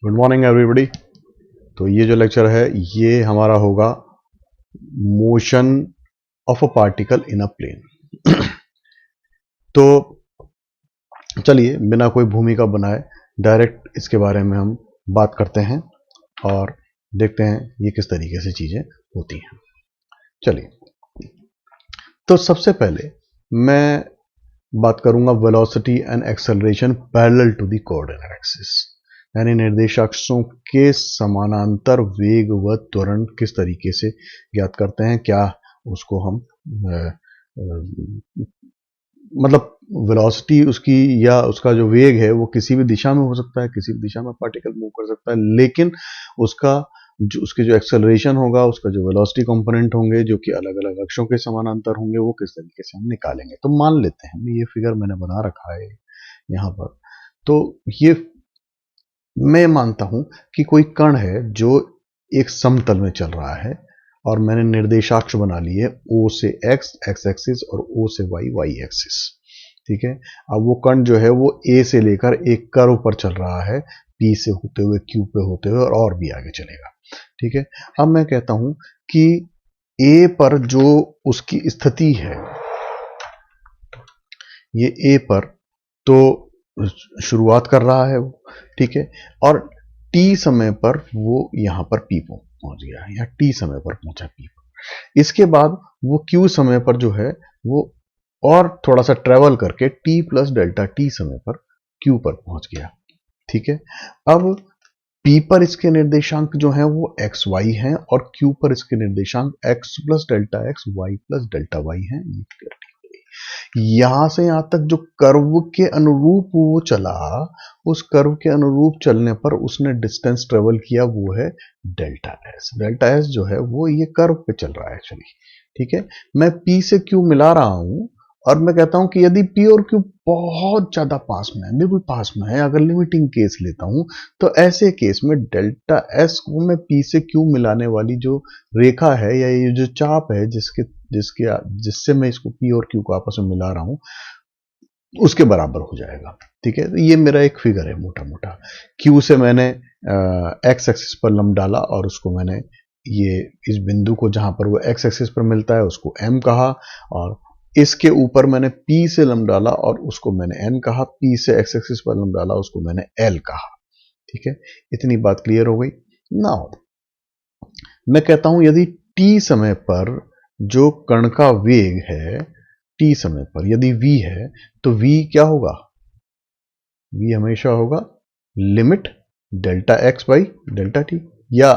Good morning everybody. तो ये जो लेक्चर है ये हमारा होगा motion of a particle in a plane. तो चलिए बिना कोई भूमिका बनाए डायरेक्ट इसके बारे में हम बात करते हैं और देखते हैं ये किस तरीके से चीजें होती हैं। चलिए, तो सबसे पहले मैं बात करूंगा velocity and acceleration parallel to the coordinate axis, यानी निर्देशाक्षों के समानांतर वेग व त्वरण किस तरीके से ज्ञात करते हैं। क्या उसको हम मतलब वेलोसिटी उसकी या उसका जो वेग है वो किसी भी दिशा में हो सकता है, किसी भी दिशा में पार्टिकल मूव कर सकता है, लेकिन उसका जो उसके जो एक्सेलरेशन होगा, उसका जो वेलोसिटी कंपोनेंट होंगे जो कि अलग अलग अक्षों के समानांतर होंगे, वो किस तरीके से हम निकालेंगे। तो मान लेते हैं ये फिगर मैंने बना रखा है यहाँ पर। तो ये मैं मानता हूं कि कोई कण है जो एक समतल में चल रहा है और मैंने निर्देशाक्ष बना लिए O से X एक्स एक्सिस और O से Y वाई एक्सिस। ठीक है, अब वो कण जो है वो A से लेकर एक कर्व पर चल रहा है, P से होते हुए Q पे होते हुए और भी आगे चलेगा। ठीक है, अब मैं कहता हूं कि A पर जो उसकी स्थिति है, ये A पर तो शुरुआत कर रहा है वो, ठीक है, और T समय पर वो यहां पर P पहुंच गया या T समय पर पहुंचा P पर। इसके बाद वो Q समय पर जो है वो और थोड़ा सा ट्रेवल करके T प्लस डेल्टा T समय पर Q पर पहुंच गया। ठीक है, अब P पर इसके निर्देशांक जो हैं वो एक्स वाई हैं और Q पर इसके निर्देशांक x plus delta x y plus delta y हैं। यहां से यहां तक जो कर्व के अनुरूप वो चला, उस कर्व के अनुरूप चलने पर उसने डिस्टेंस ट्रेवल किया, वो है डेल्टा एस। डेल्टा एस जो है वो ये कर्व पे चल रहा है एक्चुअली। ठीक है, मैं P से Q मिला रहा हूं और मैं कहता हूं कि यदि P और Q बहुत ज्यादा पास में है, बिल्कुल पास में है, अगर लिमिटिंग केस लेता हूं तो ऐसे केस में डेल्टा एस को मैं P से Q मिलाने वाली जो रेखा है या ये जो चाप है जिसके जिसके जिससे मैं इसको P और Q को आपस में मिला रहा हूं, उसके बराबर हो जाएगा। ठीक है, तो ये मेरा एक फिगर है मोटा मोटा। Q से मैंने एक्स एक्सिस पर लंब डाला और उसको मैंने ये इस बिंदु को जहां पर वो एक्स एक्सिस पर मिलता है उसको M कहा, और इसके ऊपर मैंने P से लंब डाला और उसको मैंने N कहा, P से एक्स एक्सिस पर लंब डाला उसको मैंने L कहा। ठीक है, इतनी बात क्लियर हो गई। नाउ मैं कहता हूं यदि T समय पर जो कण का वेग है, T समय पर यदि V है तो V क्या होगा? V हमेशा होगा limit delta x by delta T, या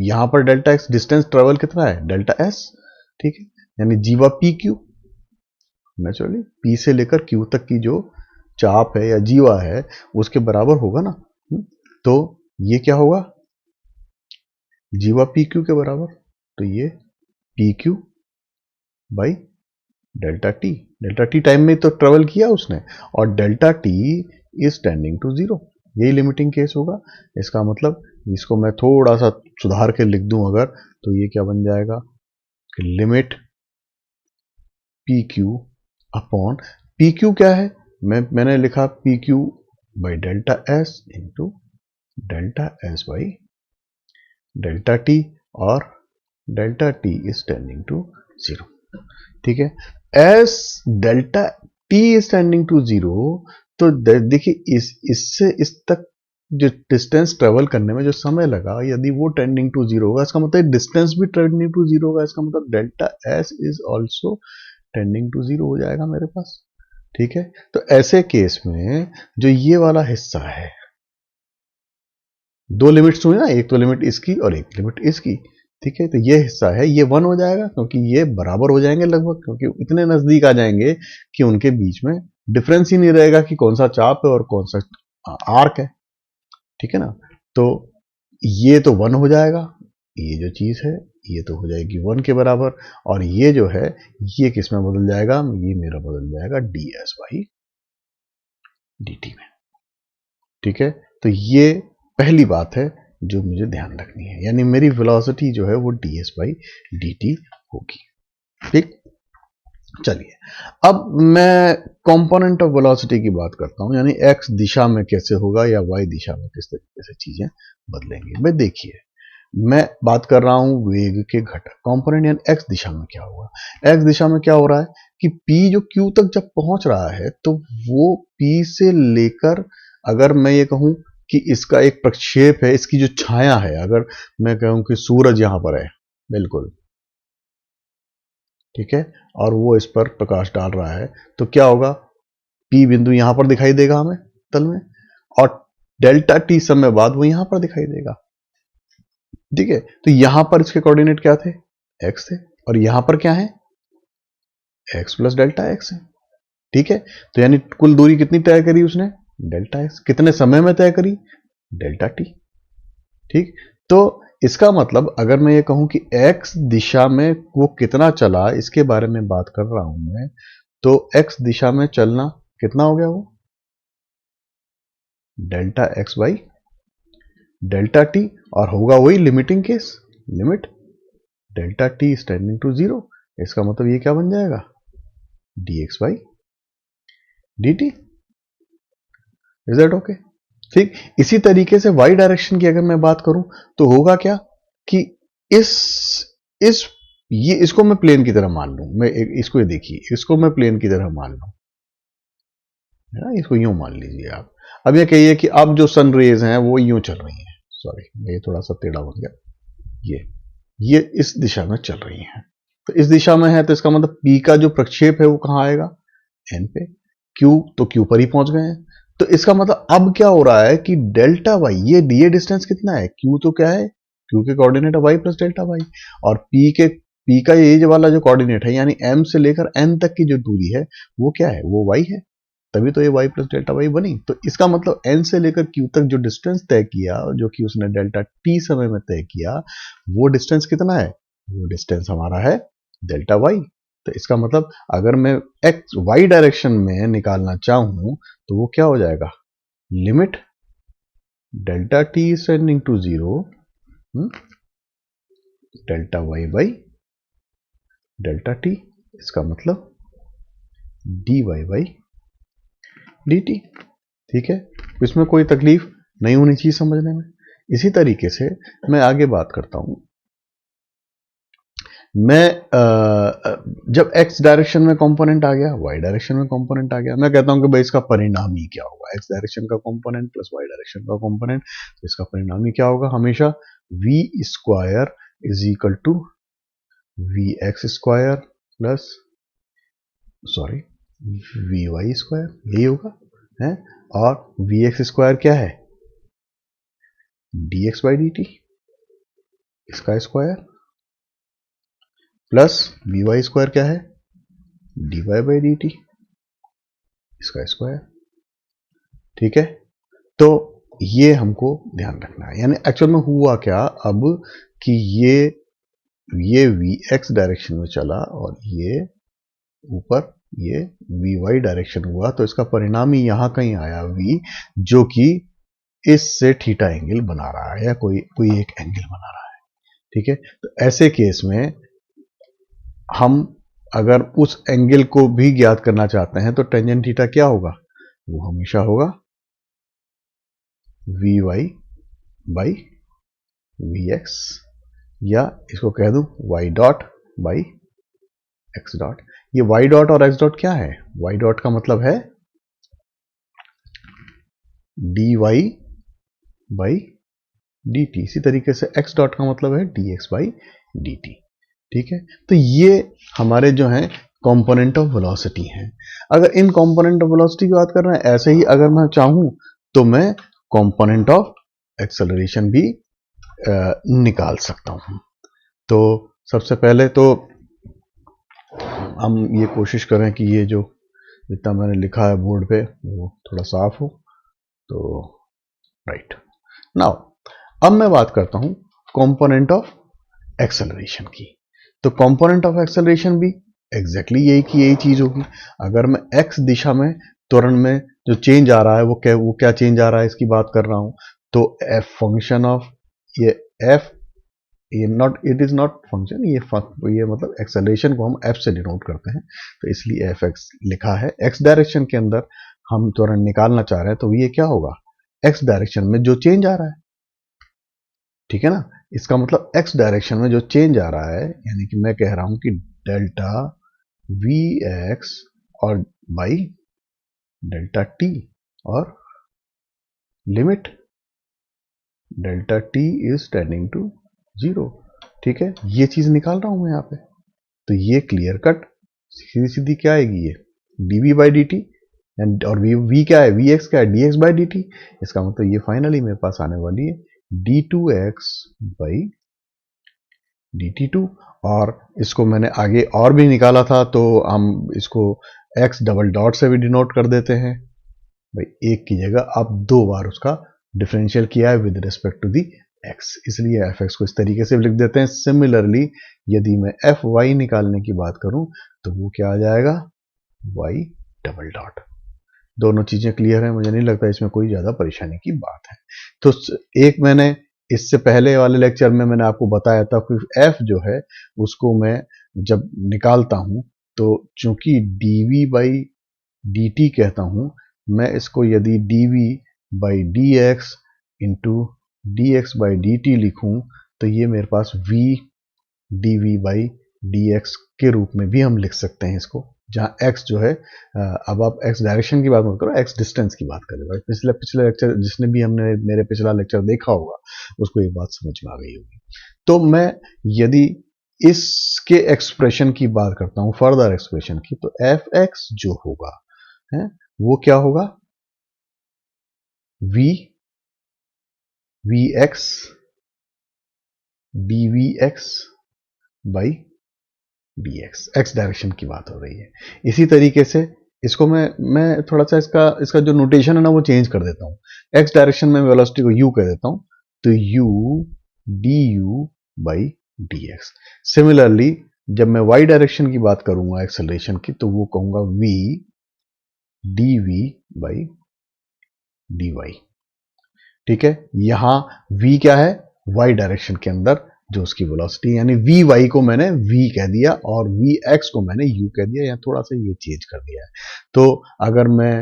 यहां पर डेल्टा एक्स डिस्टेंस ट्रेवल कितना है, डेल्टा एस। ठीक है, यानी जीवा पी क्यू, नेचुरली पी से लेकर क्यू तक की जो चाप है या जीवा है उसके बराबर होगा ना। तो ये क्या होगा, जीवा पी क्यू के बराबर। तो ये P Q by delta t time में तो ट्रेवल किया उसने, और delta t is tending to zero, यही लिमिटिंग केस होगा। इसका मतलब इसको मैं थोड़ा सा सुधार के लिख दूं अगर, तो ये क्या बन जाएगा कि limit p q upon p q क्या है, मैंने लिखा p Q by delta s into delta s by delta t, और delta t is tending to zero. ठीक है, s delta t is tending to zero, तो देखिए इससे इस तक जो डिस्टेंस ट्रेवल करने में जो समय लगा, यदि वो टेंडिंग टू जीरो होगा, इसका मतलब डिस्टेंस भी टेंडिंग टू जीरो होगा, इसका मतलब delta s is also tending to zero हो जाएगा मेरे पास। ठीक है, तो ऐसे केस में जो ये वाला हिस्सा है, दो लिमिट्स हुई ना, एक तो लिमिट इसकी और एक लिमिट इसकी। ठीक है, तो ये हिस्सा है ये वन हो जाएगा क्योंकि ये बराबर हो जाएंगे लगभग, क्योंकि इतने नजदीक आ जाएंगे कि उनके बीच में डिफरेंस ही नहीं रहेगा कि कौन सा चाप है और कौन सा आर्क है। ठीक है ना, तो ये तो वन हो जाएगा, ये जो चीज है ये तो हो जाएगी वन के बराबर, और ये जो है ये किस में बदल जाएगा, ये मेरा बदल जाएगा D S by d T में। ठीक है, तो ये पहली बात है जो मुझे ध्यान रखनी है, यानी मेरी वेलोसिटी जो है वो ds बाई dt होगी। ठीक, चलिए अब मैं कंपोनेंट ऑफ वेलोसिटी की बात करता हूं, यानी एक्स दिशा में कैसे होगा या वाई दिशा में किस तरीके से चीजें बदलेंगी। भाई देखिए, मैं बात कर रहा हूं वेग के घटक कंपोनेंट, यानी एक्स दिशा में क्या होगा। एक्स दिशा में क्या हो रहा है कि P जो Q तक जब पहुंच रहा है तो वो P से लेकर, अगर मैं ये कहूं कि इसका एक प्रक्षेप है, इसकी जो छाया है, अगर मैं कहूं कि सूरज यहां पर है बिल्कुल, ठीक है, और वो इस पर प्रकाश डाल रहा है, तो क्या होगा, P बिंदु यहां पर दिखाई देगा हमें तल में, और डेल्टा T समय बाद वो यहां पर दिखाई देगा। ठीक है, तो यहां पर इसके कोऑर्डिनेट क्या थे, x थे, और यहां पर क्या है, x प्लस डेल्टा x है। ठीक है, तो यानी कुल दूरी कितनी तय करी उसने, डेल्टा x, कितने समय में तय करी, डेल्टा t। ठीक, तो इसका मतलब अगर मैं ये कहूं कि x दिशा में वो कितना चला, इसके बारे में बात कर रहा हूं मैं, तो x दिशा में चलना कितना हो गया, वो delta x by delta t, और होगा वही limiting case, limit delta t is tending to 0। इसका मतलब ये क्या बन जाएगा, dx by dt। Is that okay. ठीक, इसी तरीके से y डायरेक्शन की अगर मैं बात करूं तो होगा क्या कि इस इस ये इसको मैं प्लेन की तरह मान लूं, मैं इसको, ये देखिए, इसको मैं प्लेन की तरह मान लूं, है ना, इसको यूं मान लीजिए आप। अब ये कहिए कि अब जो सन रेज हैं वो यूं चल रही हैं, सॉरी ये थोड़ा सा टेढ़ा बन गया, ये इस दिशा में चल रही हैं, तो इस दिशा में है, तो इसका मतलब P का जो प्रक्षेप है वो कहां आएगा, N पे, Q तो Q पर ही पहुंच गए हैं। तो इसका मतलब अब क्या हो रहा है कि डेल्टा वाई, ये डिस्टेंस कितना है, Q तो क्या है, Q के कोऑर्डिनेट है y प्लस डेल्टा वाई, और P का ये वाला जो कोऑर्डिनेट है, यानी M से लेकर N तक की जो दूरी है वो क्या है, वो y है, तभी तो ये y प्लस डेल्टा वाई बनी। तो इसका मतलब N से लेकर Q तक जो डिस्टेंस तय किया, जो कि उसने डेल्टा t समय में तय किया, वो डिस्टेंस कितना है, वो डिस्टेंस हमारा है डेल्टा वाई। तो इसका मतलब अगर मैं एक्स वाई डायरेक्शन में निकालना चाहूं तो वो क्या हो जाएगा, limit delta t tending to 0 delta y by delta t, इसका मतलब dy बाई dt। ठीक है, इसमें कोई तकलीफ नहीं होनी चाहिए समझने में। इसी तरीके से मैं आगे बात करता हूं, मैं जब x डायरेक्शन में कंपोनेंट आ गया, y डायरेक्शन में कंपोनेंट आ गया, मैं कहता हूं कि भाई इसका परिणाम ही क्या होगा, x डायरेक्शन का कंपोनेंट प्लस y डायरेक्शन का कंपोनेंट, तो इसका परिणाम ही क्या होगा, हमेशा v square is equal to v x square plus, sorry, v y square, यही होगा है, और वी एक्स स्क्वायर क्या है, d x by d t, इसका square, plus v y square क्या है, d y by d t, इसका स्क्वायर। ठीक है, तो ये हमको ध्यान रखना है, यानी एक्चुअल में हुआ क्या अब कि ये वी एक्स डायरेक्शन में चला और ये ऊपर ये वी वाई डायरेक्शन हुआ, तो इसका परिणाम ही यहां कहीं आया v, जो कि इससे थीटा एंगल बना रहा है, या कोई कोई एक एंगल बना रहा है। ठीक है, तो ऐसे केस में हम अगर उस एंगल को भी ज्ञात करना चाहते हैं तो टेंजेंट थीटा क्या होगा, वो हमेशा होगा v y by v x, या इसको कह दूं y dot by x dot. ये वाई डॉट और एक्स डॉट क्या है, वाई डॉट का मतलब है d y by d t, इसी तरीके से एक्स डॉट का मतलब है d x by d t. ठीक है, तो ये हमारे जो हैं कंपोनेंट ऑफ वेलोसिटी हैं। अगर इन कंपोनेंट ऑफ वेलोसिटी की बात कर रहे हैं, ऐसे ही अगर मैं चाहूं तो मैं कंपोनेंट ऑफ एक्सेलरेशन भी निकाल सकता हूं। तो सबसे पहले तो हम ये कोशिश करें कि ये जो जितना मैंने लिखा है बोर्ड पे वो थोड़ा साफ हो, तो राइट नाउ अब मैं बात करता हूं कंपोनेंट ऑफ एक्सेलरेशन की। तो कंपोनेंट ऑफ एक्सेलरेशन भी एग्जैक्टली यही चीज होगी। अगर मैं एक्स दिशा में त्वरण में जो चेंज आ रहा है वो क्या चेंज आ रहा है इसकी बात कर रहा हूं, तो एफ फंक्शन ऑफ ये एफ ये not, it is not function, ये मतलब एक्सेलरेशन को हम एफ से डिनोट करते हैं, तो इसलिए एफ एक्स लिखा है। एक्स डायरेक्शन के अंदर हम त्वरण निकालना चाह रहे हैं, तो ये क्या होगा, एक्स डायरेक्शन में जो चेंज आ रहा है, ठीक है ना, इसका मतलब एक्स डायरेक्शन में जो चेंज आ रहा है, यानी कि मैं कह रहा हूं कि डेल्टा वी एक्स और बाई डेल्टा टी, और limit delta t is tending to 0, ठीक है, ये चीज निकाल रहा हूं मैं यहाँ पे। तो ये क्लियर कट सीधी सीधी क्या आएगी, ये dv by d T, and और v क्या है, vx क्या है, dx बाई डी टी। इसका मतलब ये फाइनली मेरे पास आने वाली है d2x बाई dt2। और इसको मैंने आगे और भी निकाला था, तो हम इसको x डबल डॉट से भी डिनोट कर देते हैं। भाई एक की जगह अब 2 बार उसका डिफरेंशियल किया है with respect to the x, इसलिए एफ एक्स को इस तरीके से लिख देते हैं। सिमिलरली यदि मैं एफ वाई निकालने की बात करूं, तो वो क्या आ जाएगा, y डबल डॉट। दोनों चीजें क्लियर है, मुझे नहीं लगता इसमें कोई ज्यादा परेशानी की बात है। तो एक मैंने इससे पहले वाले लेक्चर में मैंने आपको बताया था कि f जो है उसको मैं जब निकालता हूं, तो चूंकि dv बाई dt कहता हूं, मैं इसको यदि dv by dx into dx by dt लिखूं, तो ये मेरे पास v dv बाई dx के रूप में भी हम लिख सकते हैं इसको, जहां x जो है, अब आप x डायरेक्शन की बात मत करो, x डिस्टेंस की बात करें। पिछले लेक्चर जिसने भी हमने मेरे पिछला लेक्चर देखा होगा, उसको ये बात समझ में आ गई होगी। तो मैं यदि इसके एक्सप्रेशन की बात करता हूं, फर्दर एक्सप्रेशन की, तो एफ एक्स जो होगा है वो क्या होगा, v x d v x by d x, x direction की बात हो रही है। इसी तरीके से इसको मैं थोड़ा सा इसका जो नोटेशन है ना वो चेंज कर देता हूं। एक्स डायरेक्शन में वेलोसिटी को यू कह देता हूं, तो U D you by d x. Similarly जब मैं वाई डायरेक्शन की बात करूंगा एक्सेलरेशन की, तो वो कहूंगा v d v by d y, ठीक है। यहां v क्या है, y डायरेक्शन के अंदर जो उसकी वेलोसिटी, यानी वी वाई को मैंने v कह दिया और वी एक्स को मैंने u कह दिया, या थोड़ा सा ये चेंज कर दिया है। तो अगर मैं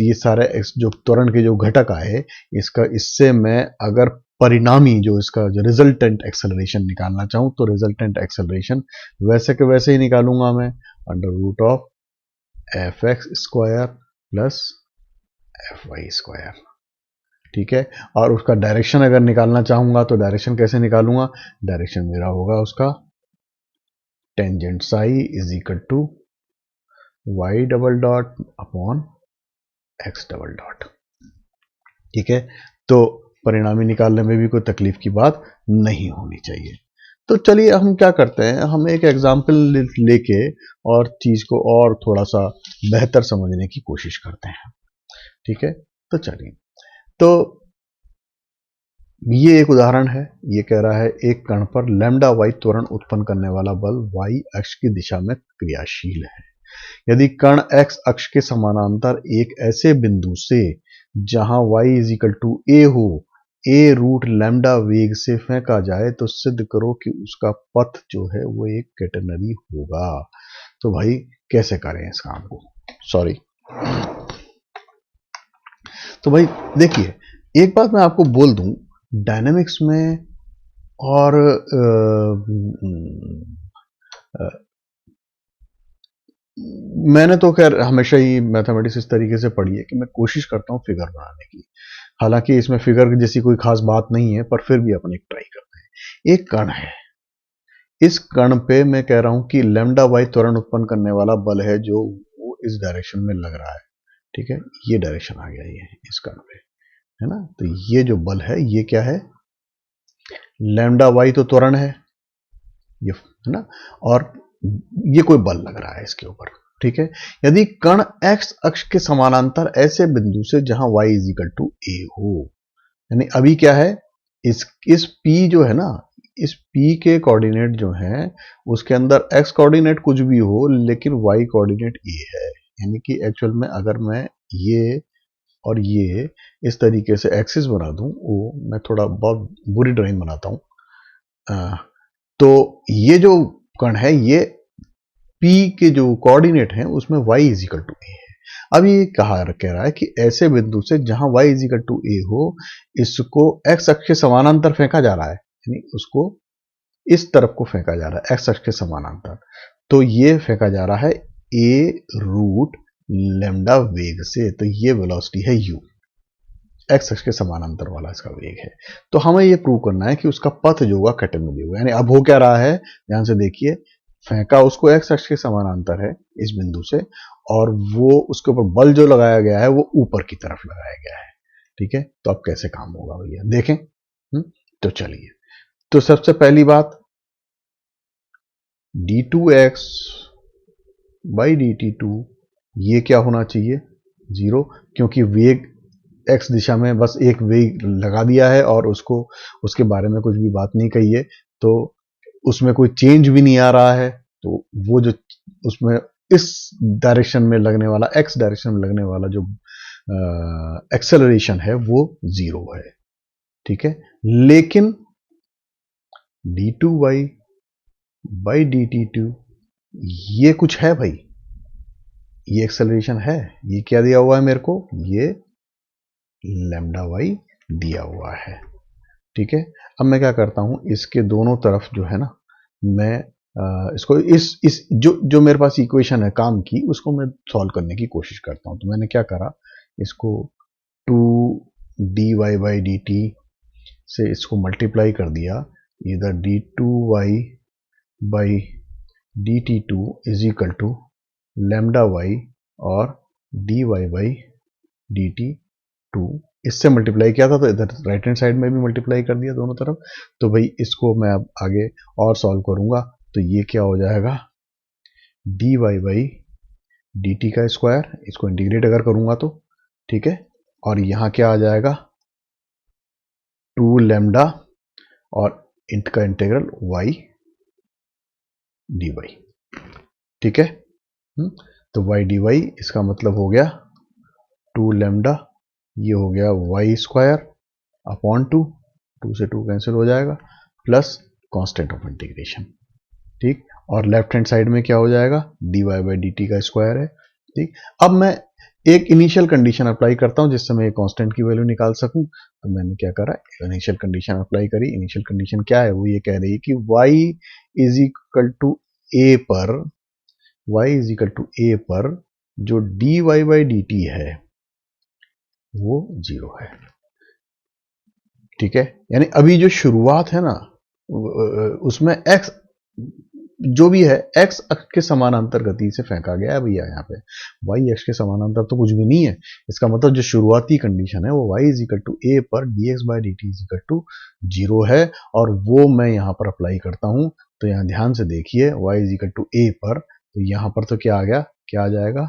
ये सारे जो त्वरण के जो घटक आए, इससे मैं अगर परिणामी जो इसका जो रिजल्टेंट एक्सेलरेशन निकालना चाहूं, तो रिजल्टेंट एक्सेलरेशन वैसे के वैसे ही निकालूंगा मैं, under root of f x square plus f y square, ठीक है। और उसका डायरेक्शन अगर निकालना चाहूंगा, तो डायरेक्शन कैसे निकालूंगा, डायरेक्शन मेरा होगा उसका tangent psi is equal to y double dot upon x double dot, ठीक है। तो परिणामी निकालने में भी कोई तकलीफ की बात नहीं होनी चाहिए। तो चलिए हम क्या करते हैं, हम एक एग्जाम्पल लेके और चीज को और थोड़ा सा बेहतर समझने की कोशिश करते हैं, ठीक है। तो चलिए, तो ये एक उदाहरण है। ये कह रहा है एक कण पर लैम्डा वाई त्वरण उत्पन्न करने वाला बल वाई अक्ष की दिशा में क्रियाशील है। यदि कण एक्स अक्ष के समानांतर एक ऐसे बिंदु से जहां वाई इज इक्वल टू ए हो, ए रूट लैम्डा वेग से फेंका जाए, तो सिद्ध करो कि उसका पथ जो है वो एक कैटेनरी होगा। तो भाई कैसे करें इस काम को, सॉरी। तो भाई देखिए, एक बात मैं आपको बोल दूं, डायनामिक्स में और मैंने तो खैर हमेशा ही मैथमेटिक्स इस तरीके से पढ़ी है कि मैं कोशिश करता हूँ फिगर बनाने की। हालांकि इसमें फिगर जैसी कोई खास बात नहीं है, पर फिर भी अपन एक ट्राई करते हैं। एक कण है, इस कण पे मैं कह रहा हूं कि लैम्डा वाई त्वरण उत्पन्न करने वाला बल है, जो वो इस डायरेक्शन में लग रहा है, ठीक है। ये डायरेक्शन आ गया ये इस कण पे, है ना। तो ये जो बल है ये क्या है, लैम्डा वाई तो त्वरण है ये, है ना, और ये कोई बल लग रहा है इसके ऊपर, ठीक है। यदि कण एक्स अक्ष के समानांतर ऐसे बिंदु से जहां y इज इक्वल टू ए हो, यानी अभी क्या है, इस p जो है ना, इस p के कोऑर्डिनेट जो हैं उसके अंदर x कोऑर्डिनेट कुछ भी हो, लेकिन y कोऑर्डिनेट a है। यानी कि एक्चुअल में अगर मैं ये और ये इस तरीके से एक्सिस बना दूं, वो मैं थोड़ा बहुत बुरी ड्राइंग बनाता हूं, तो ये जो कण है ये P के जो कोऑर्डिनेट हैं उसमें y इज इक्वल टू ए है। अब ये कह रहा है कि ऐसे बिंदु से जहां y इज इक्वल टू ए हो, इसको x अक्ष के समानांतर फेंका जा रहा है, यानी उसको इस तरफ को फेंका जा रहा है x अक्ष के समानांतर। तो ये फेंका जा रहा है a रूट लैम्डा वेग से, तो ये वेलोसिटी है u, x अक्ष के समानांतर वाला इसका वेग है। तो हमें ये प्रूव करना है कि उसका पथ जो होगा कट में होगा, यानी अब हो क्या रहा है, ध्यान से देखिए, फेंका उसको x अक्ष के समानांतर है इस बिंदु से, और वो उसके ऊपर बल जो लगाया गया है वो ऊपर की तरफ लगाया गया है। ठीक है, तो अब कैसे काम होगा भैया देखें। तो चलिए, तो सबसे पहली बात d2x बाई dt2 ये क्या होना चाहिए, 0, क्योंकि वेग x दिशा में बस एक वेग लगा दिया है और उसको उसके बारे में कुछ भी बात नहीं कही है, तो उसमें कोई चेंज भी नहीं आ रहा है। तो वो जो उसमें इस डायरेक्शन में लगने वाला, x डायरेक्शन में लगने वाला जो एक्सेलरेशन है वो 0 है। ठीक है, लेकिन d2y बाई dt2 ये कुछ है भाई, ये एक्सेलरेशन है, ये क्या दिया हुआ है मेरे को, ये लैम्डा वाई दिया हुआ है। ठीक है, अब मैं क्या करता हूं, इसके दोनों तरफ जो है ना, मैं इसको इस जो मेरे पास इक्वेशन है काम की, उसको मैं सॉल्व करने की कोशिश करता हूं। तो मैंने क्या करा, इसको 2dy बाई dt से इसको मल्टीप्लाई कर दिया, इधर d2y by dt2 is equal to lambda y और dy बाई dt2, इससे मल्टीप्लाई किया था, तो इधर राइट हैंड साइड में भी मल्टीप्लाई कर दिया दोनों तरफ। तो भाई इसको मैं अब आगे और सॉल्व करूंगा, तो ये क्या हो जाएगा, dy बाई dt का स्क्वायर, इसको इंटीग्रेट अगर करूंगा तो, ठीक है, और यहां क्या आ जाएगा 2 लैम्डा और इंट का इंटीग्रल y dy। ठीक है, तो y dy इसका मतलब हो गया 2 लैम्डा, ये हो गया वाई स्क्वायर अपॉन 2, 2 से 2 कैंसिल हो जाएगा, प्लस कांस्टेंट ऑफ इंटीग्रेशन। ठीक, और लेफ्ट हैंड साइड में क्या हो जाएगा, dy बाई dt का स्क्वायर है। ठीक, अब मैं एक इनिशियल कंडीशन अप्लाई करता हूं जिससे मैं एक कांस्टेंट की वैल्यू निकाल सकूं। तो मैंने क्या करा, इनिशियल कंडीशन अप्लाई करी। इनिशियल कंडीशन क्या है, वो ये कह रही है कि y is equal to a पर, y is equal to a पर जो dy बाई dt है वो 0 है। ठीक है, यानी अभी जो शुरुआत है ना, उसमें x जो भी है x अक्ष के समानांतर गति से फेंका गया है भैया। यहाँ पे y अक्ष के समानांतर तो कुछ भी नहीं है, इसका मतलब जो शुरुआती कंडीशन है वो y is equal to a पर dx by dt is equal to 0 है, और वो मैं यहाँ पर अप्लाई करता हूँ। तो यहाँ ध्यान से देखिए, y is equal to a पर, तो यहाँ पर तो क्या आ गया, क्या आ जाएगा,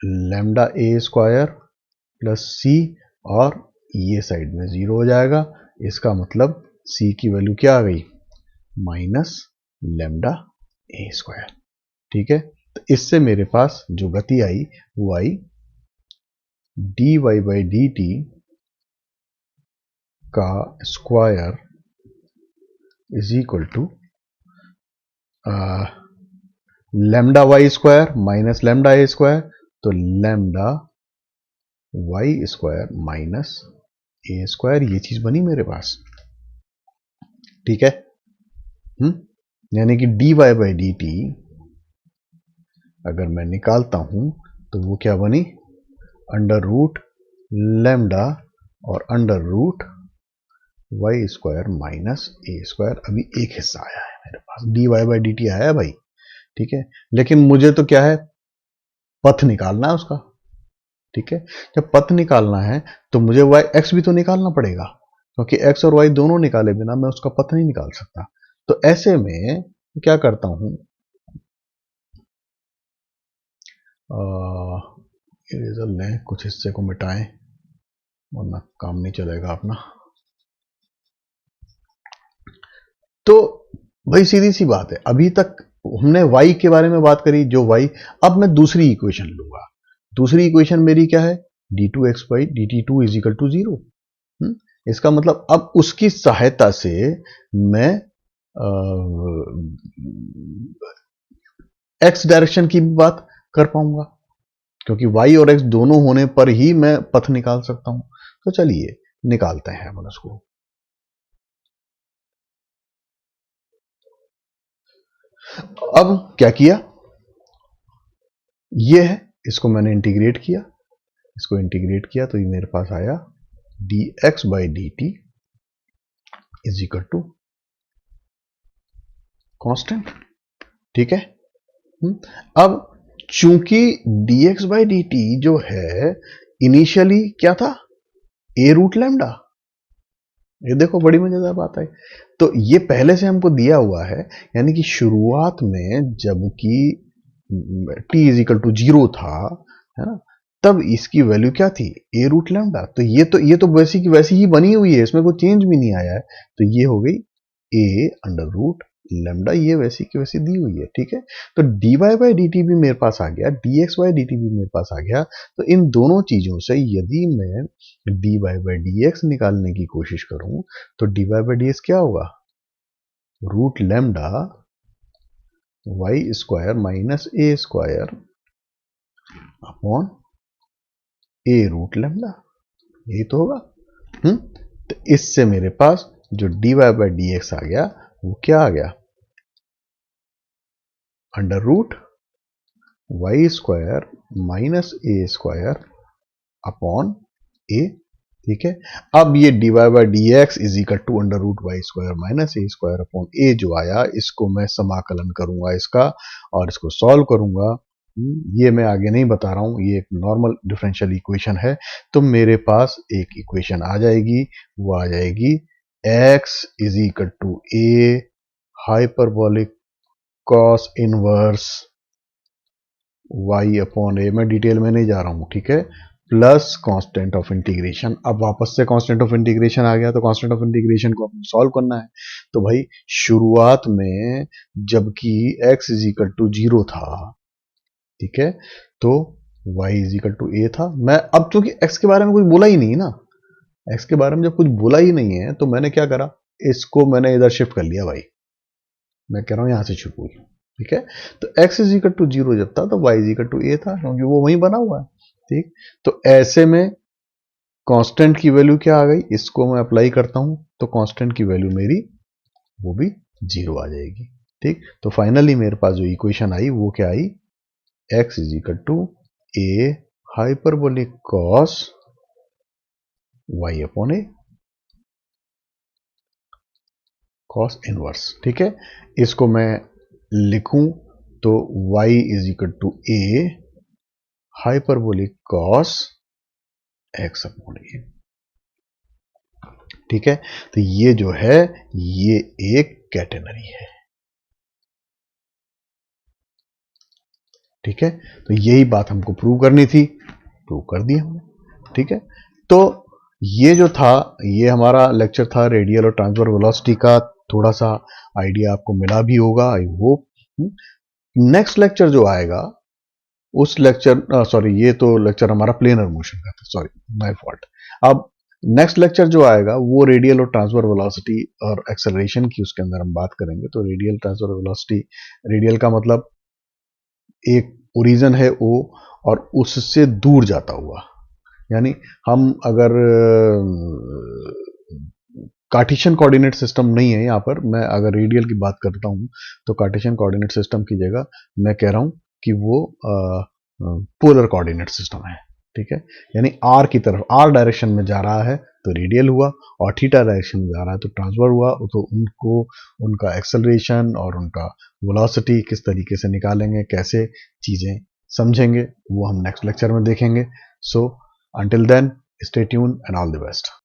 lambda a square plus c, और ये साइड में 0 हो जाएगा। इसका मतलब c की वैल्यू क्या आ गई, माइनस लैम्डा ए स्क्वायर। ठीक है, तो इससे मेरे पास जो गति आई वो आई dy बाई dt का square is equal to lambda y square minus lambda a square, तो lambda y square minus a square, ये चीज बनी मेरे पास। ठीक है, यानी कि dy बाई dt अगर मैं निकालता हूं तो वो क्या बनी, अंडर रूट लैम्डा और under root y square minus a square. अभी एक हिस्सा आया है मेरे पास, dy बाई dt आया है भाई। ठीक है, लेकिन मुझे तो क्या है, पथ निकालना है उसका। ठीक है, जब पथ निकालना है तो मुझे y x भी तो निकालना पड़ेगा, क्योंकि x और y दोनों निकाले बिना मैं उसका पथ नहीं निकाल सकता। तो ऐसे में क्या करता हूं, इरेजर लें, कुछ हिस्से को मिटाएं वरना काम नहीं चलेगा अपना। तो भाई सीधी सी बात है, अभी तक हमने y के बारे में बात करी, जो y, अब मैं दूसरी इक्वेशन लूंगा। दूसरी इक्वेशन मेरी क्या है, d2x by dt2 is equal to 0। इसका मतलब अब उसकी सहायता से मैं एक्स डायरेक्शन की भी बात कर पाऊंगा, क्योंकि वाई और एक्स दोनों होने पर ही मैं पथ निकाल सकता हूं। तो चलिए निकालते हैं अपन उसको। अब क्या किया, ये है, इसको मैंने इंटीग्रेट किया, इसको इंटीग्रेट किया तो ये मेरे पास आया dx by d t is equal to constant. ठीक है। अब चूंकि dx बाई डी टी जो है इनिशियली क्या था, ए रूट लैम्डा। ये देखो बड़ी मजेदार बात है। तो ये पहले से हमको दिया हुआ है, यानी कि शुरुआत में जबकि t इज इक्वल टू 0 था, है ना, तब इसकी वैल्यू क्या थी, ए रूट लैम्डा। तो ये तो वैसी की वैसी ही बनी हुई है, इसमें कोई चेंज भी नहीं आया है। तो ये हो गई ए अंडर रूट लैम्डा, ये वैसी की वैसी दी हुई है। ठीक है। तो dy बाई डी टी भी मेरे पास आ गया, dx बाई डी टी भी मेरे पास आ गया। तो इन दोनों चीजों से यदि मैं dy बाई डी एक्स निकालने की कोशिश करूं तो dy बाई डी एक्स क्या होगा, root lambda y square minus a square upon a root lambda, यही तो होगा। तो इससे मेरे पास जो dy बाई डी एक्स आ गया वो क्या आ गया, under root y square minus a square upon a. ठीक है। अब ये dy by d x is equal to under root y square minus a square upon a जो आया, इसको मैं समाकलन करूंगा इसका और इसको सॉल्व करूंगा। ये मैं आगे नहीं बता रहा हूं, ये एक नॉर्मल डिफरेंशियल इक्वेशन है। तो मेरे पास एक इक्वेशन आ जाएगी, वो आ जाएगी x is equal to a hyperbolic cos inverse y upon a, मैं डिटेल में नहीं जा रहा हूं। ठीक है। Plus constant of integration. अब वापस से कांस्टेंट ऑफ इंटीग्रेशन आ गया, तो कांस्टेंट ऑफ इंटीग्रेशन को सॉल्व करना है। तो भाई शुरुआत में जबकि x इज इक्वल टू 0 था, ठीक है, तो y इज इक्वल टू ए था। मैं अब चूंकि x के बारे में कुछ बोला ही नहीं ना, x के बारे में जब कुछ बोला ही नहीं है तो मैंने क्या करा, इसको मैंने इधर शिफ्ट कर लिया भाई। मैं कह रहा हूं यहां से शुरू हुई। ठीक है। तो x इज इक्वल टू 0 जब था तो y इज इक्वल टू ए था, क्योंकि वो वहीं बना हुआ है। ठीक। तो ऐसे में कांस्टेंट की वैल्यू क्या आ गई, इसको मैं अप्लाई करता हूं तो कांस्टेंट की वैल्यू मेरी वो भी 0 आ जाएगी। ठीक। तो फाइनली मेरे पास जो इक्वेशन आई वो क्या आई, x is equal to a hyperbolic cos y upon a cos inverse. ठीक है। इसको मैं लिखूं तो y is equal to a hyperbolic cos x upon a. ठीक है। तो ये जो है ये एक कैटेनरी है। ठीक है। तो यही बात हमको प्रूव करनी थी, प्रूव कर दी हमने। ठीक है। तो ये जो था, ये हमारा लेक्चर था रेडियल और ट्रांसफर वेलोसिटी का। थोड़ा सा आइडिया आपको मिला भी होगा, आई होप। नेक्स्ट लेक्चर जो आएगा उस लेक्चर, सॉरी ये तो लेक्चर हमारा प्लेनर मोशन का था, सॉरी माय फॉल्ट। अब नेक्स्ट लेक्चर जो आएगा वो रेडियल और ट्रांसफर वेलोसिटी और एक्सेलरेशन की, उसके अंदर हम बात करेंगे। तो रेडियल ट्रांसफर वेलोसिटी, रेडियल का मतलब एक ओरिजन है ओ और उससे दूर जाता हुआ, यानी हम अगर कार्टेशियन कोऑर्डिनेट सिस्टम नहीं है यहाँ पर, मैं अगर रेडियल की बात करता हूँ तो कार्टेशियन कोऑर्डिनेट सिस्टम की जगह मैं कह रहा हूँ कि वो पोलर कोऑर्डिनेट सिस्टम है। ठीक है। यानी आर की तरफ, आर डायरेक्शन में जा रहा है तो रेडियल हुआ, और थीटा डायरेक्शन में जा रहा है तो ट्रांसफर हुआ। तो उनको, उनका एक्सेलरेशन और उनका वेलोसिटी किस तरीके से निकालेंगे, कैसे चीजें समझेंगे, वो हम नेक्स्ट लेक्चर में देखेंगे। So until then, stay tuned and all the best.